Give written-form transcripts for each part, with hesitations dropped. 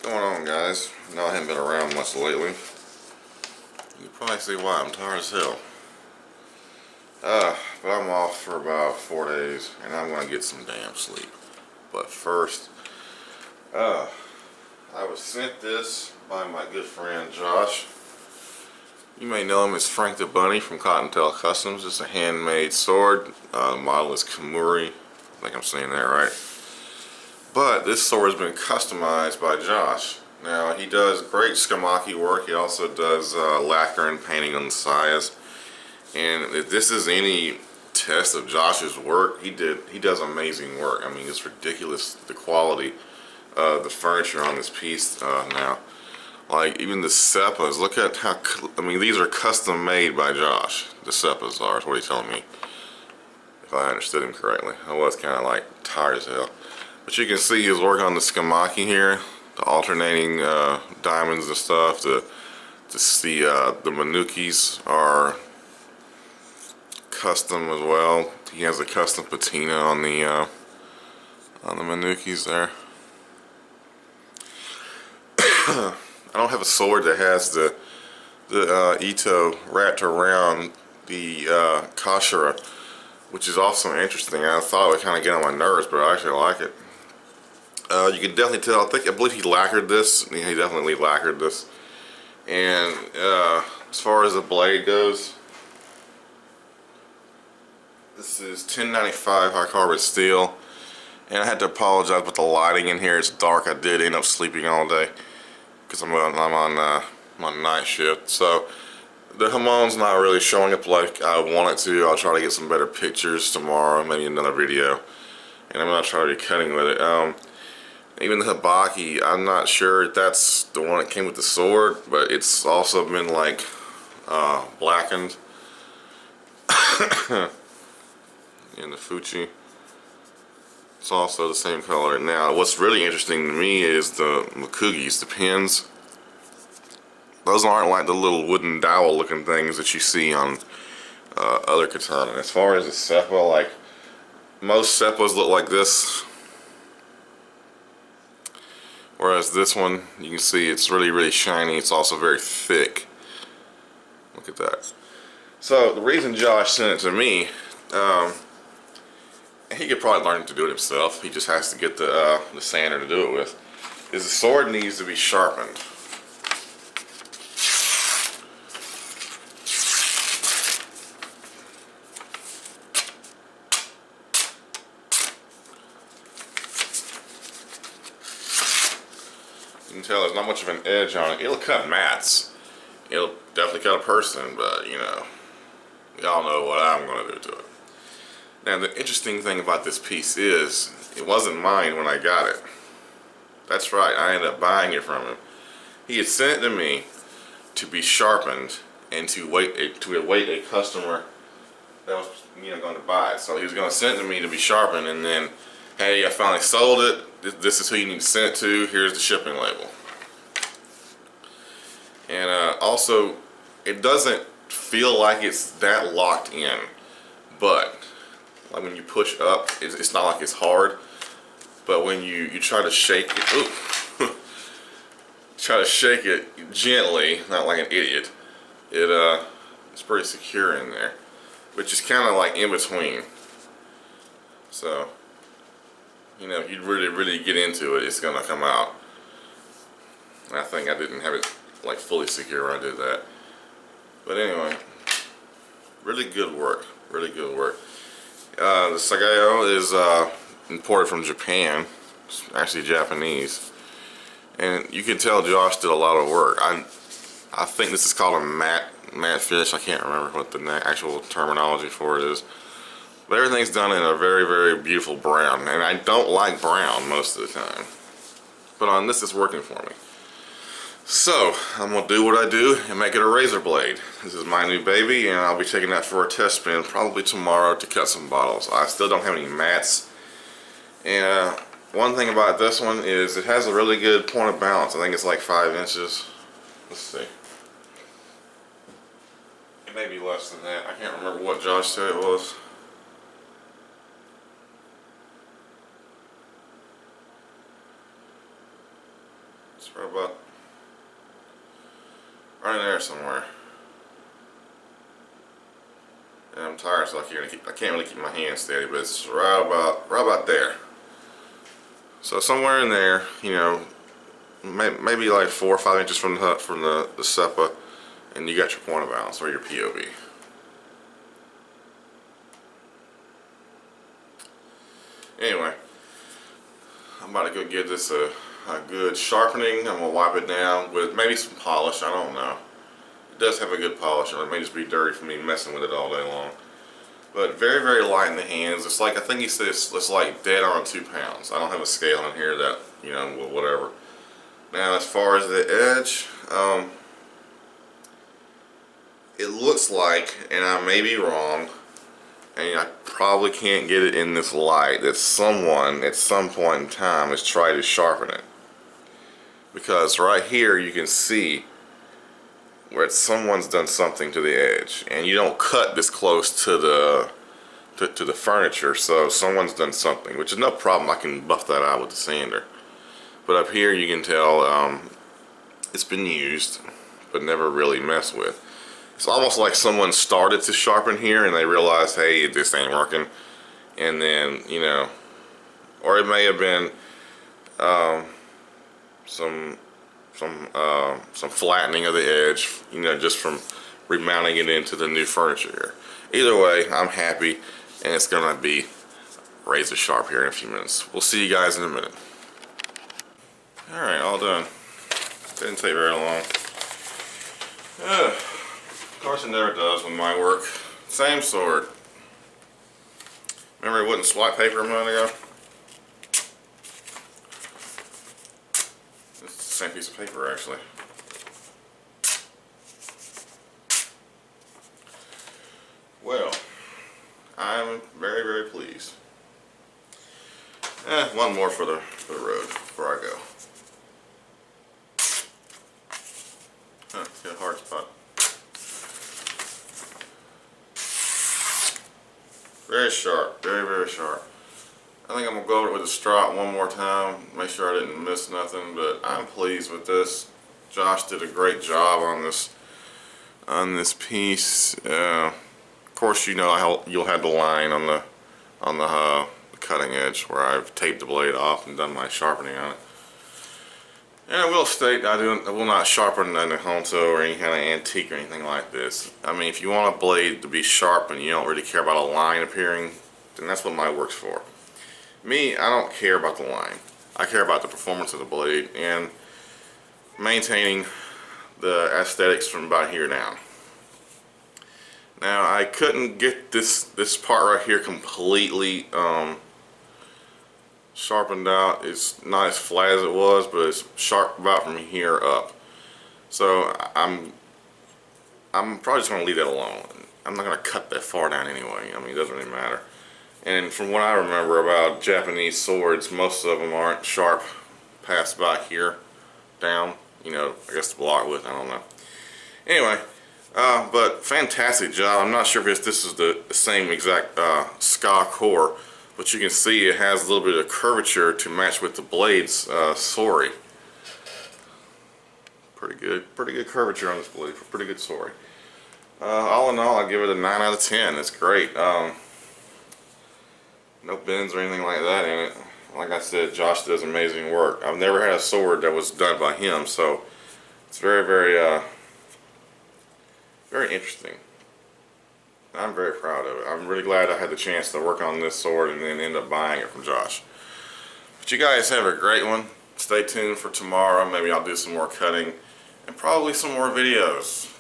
Going on, guys? I know I haven't been around much lately. You can probably see why. I'm tired as hell. But I'm off for about 4 days, and I'm gonna get some damn sleep. But first, I was sent this by my good friend Josh. You may know him as Frank the Bunny from Cottontail Customs. It's a handmade sword. The model is Kamuri. I think I'm saying that right. But this sword has been customized by Josh. Now, he does great skamaki work. He also does lacquer and painting on the sides. And if this is any test of Josh's work, he does amazing work. I mean, it's ridiculous, the quality of the furniture on this piece now. Like, even the seppas, look at how, I mean, these are custom made by Josh. The seppas are, is what he's telling me. If I understood him correctly. I was kind of like tired as hell. But you can see his work on the skamaki here, the alternating diamonds and stuff. The manukis are custom as well. He has a custom patina on the manukis there. I don't have a sword that has the Ito wrapped around the Kashira, which is also interesting. I thought it would kind of get on my nerves, but I actually like it. You can definitely tell. I believe he lacquered this. He definitely lacquered this. And as far as the blade goes, this is 1095 high carbon steel. And I had to apologize with the lighting in here. It's dark. I did end up sleeping all day because I'm on night shift. So the Hamon's not really showing up like I want it to. I'll try to get some better pictures tomorrow, maybe another video. And I'm going to try to be cutting with it. Even the Hibaki, I'm not sure if that's the one that came with the sword, but it's also been like blackened. And the Fuchi, it's also the same color. Now, what's really interesting to me is the Makugis, the pins. Those aren't like the little wooden dowel looking things that you see on other katana. As far as the seppa, like most seppas look like this. Whereas this one, you can see it's really shiny. It's also very thick. Look at that. So the reason Josh sent it to me, he could probably learn to do it himself. He just has to get the sander to do it with. Is the sword needs to be sharpened. You can tell there's not much of an edge on it. It'll cut mats. It'll definitely cut a person, but you know, y'all know what I'm going to do to it. Now, the interesting thing about this piece is, it wasn't mine when I got it. That's right, I ended up buying it from him. He had sent it to me to be sharpened and to await a customer that was, you know, going to buy it. So he was going to send it to me to be sharpened, and then, hey, I finally sold it. This is who you need to send it to. Here's the shipping label. And also, it doesn't feel like it's that locked in, but like when you push up, it's not like it's hard. But when you try to shake it, try to shake it gently, not like an idiot, it's pretty secure in there, which is kind of like in between. So, you know, if you really get into it, it's gonna come out. And I think I didn't have it like fully secure when I did that. But anyway, really good work. Really good work. The Sagayo is imported from Japan. It's actually Japanese. And you can tell Josh did a lot of work. I think this is called a matte finish. I can't remember what the actual terminology for it is. But everything's done in a very beautiful brown. And I don't like brown most of the time. But on this, it's working for me. So, I'm going to do what I do and make it a razor blade. This is my new baby, and I'll be taking that for a test spin probably tomorrow to cut some bottles. I still don't have any mats. And one thing about this one is it has a really good point of balance. I think it's like 5 inches. Let's see. It may be less than that. I can't remember what Josh said it was. It's right about right in there somewhere. And I'm tired, so I can't really keep my hand steady, but it's right about there. So somewhere in there, you know, maybe like 4 or 5 inches from the SEPA, and you got your point of balance or your POV. Anyway, I'm about to go give this a good sharpening. I'm gonna wipe it down with maybe some polish. I don't know. It does have a good polish, or it may just be dirty from me messing with it all day long. But very, very light in the hands. It's like, I think he said it's like dead on 2 pounds. I don't have a scale in here that, you know, whatever. Now, as far as the edge, it looks like, and I may be wrong, and I probably can't get it in this light, that someone at some point in time has tried to sharpen it. Because right here you can see where someone's done something to the edge, and you don't cut this close to the furniture, so someone's done something, which is no problem. I can buff that out with the sander. But up here you can tell it's been used, but never really messed with. It's almost like someone started to sharpen here and they realized, hey, this ain't working, and then, you know, or it may have been some flattening of the edge, you know, just from remounting it into the new furniture here. Either way, I'm happy, and it's gonna be razor sharp here in a few minutes. We'll see you guys in a minute. Alright, all done. Didn't take very long. Of course it never does with my work. Same sword. Remember it wouldn't swipe paper a minute ago? It's the same piece of paper actually. Well, I'm very, very pleased. One more for the road before I go. Got a hard spot. Very sharp, very, very sharp. I think I'm gonna go over it with a strop one more time, make sure I didn't miss nothing, but I'm pleased with this. Josh did a great job on this piece. Of course, you know you'll have the line on the cutting edge where I've taped the blade off and done my sharpening on it. And I will state, I will not sharpen a Honto or any kind of antique or anything like this. I mean, if you want a blade to be sharp and you don't really care about a line appearing, then that's what my work's for. Me, I don't care about the line. I care about the performance of the blade and maintaining the aesthetics from about here down. Now, I couldn't get this part right here completely sharpened out. It's not as flat as it was, but it's sharp about from here up. So I'm probably just going to leave that alone. I'm not going to cut that far down anyway. I mean, it doesn't really matter. And from what I remember about Japanese swords, most of them aren't sharp past about here down. You know, I guess the block width, I don't know. Anyway, but fantastic job. I'm not sure if this is the same exact ska core, but you can see it has a little bit of curvature to match with the blade's sori. Pretty good curvature on this blade for pretty good sori. All in all, I give it a 9 out of 10. It's great. No bends or anything like that in it. Like I said, Josh does amazing work. I've never had a sword that was done by him, so it's very, very, very interesting. I'm very proud of it. I'm really glad I had the chance to work on this sword and then end up buying it from Josh. But you guys have a great one. Stay tuned for tomorrow. Maybe I'll do some more cutting and probably some more videos.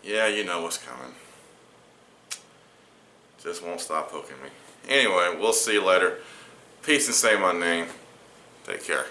Yeah, you know what's coming. Just won't stop poking me. Anyway, we'll see you later. Peace and say my name. Take care.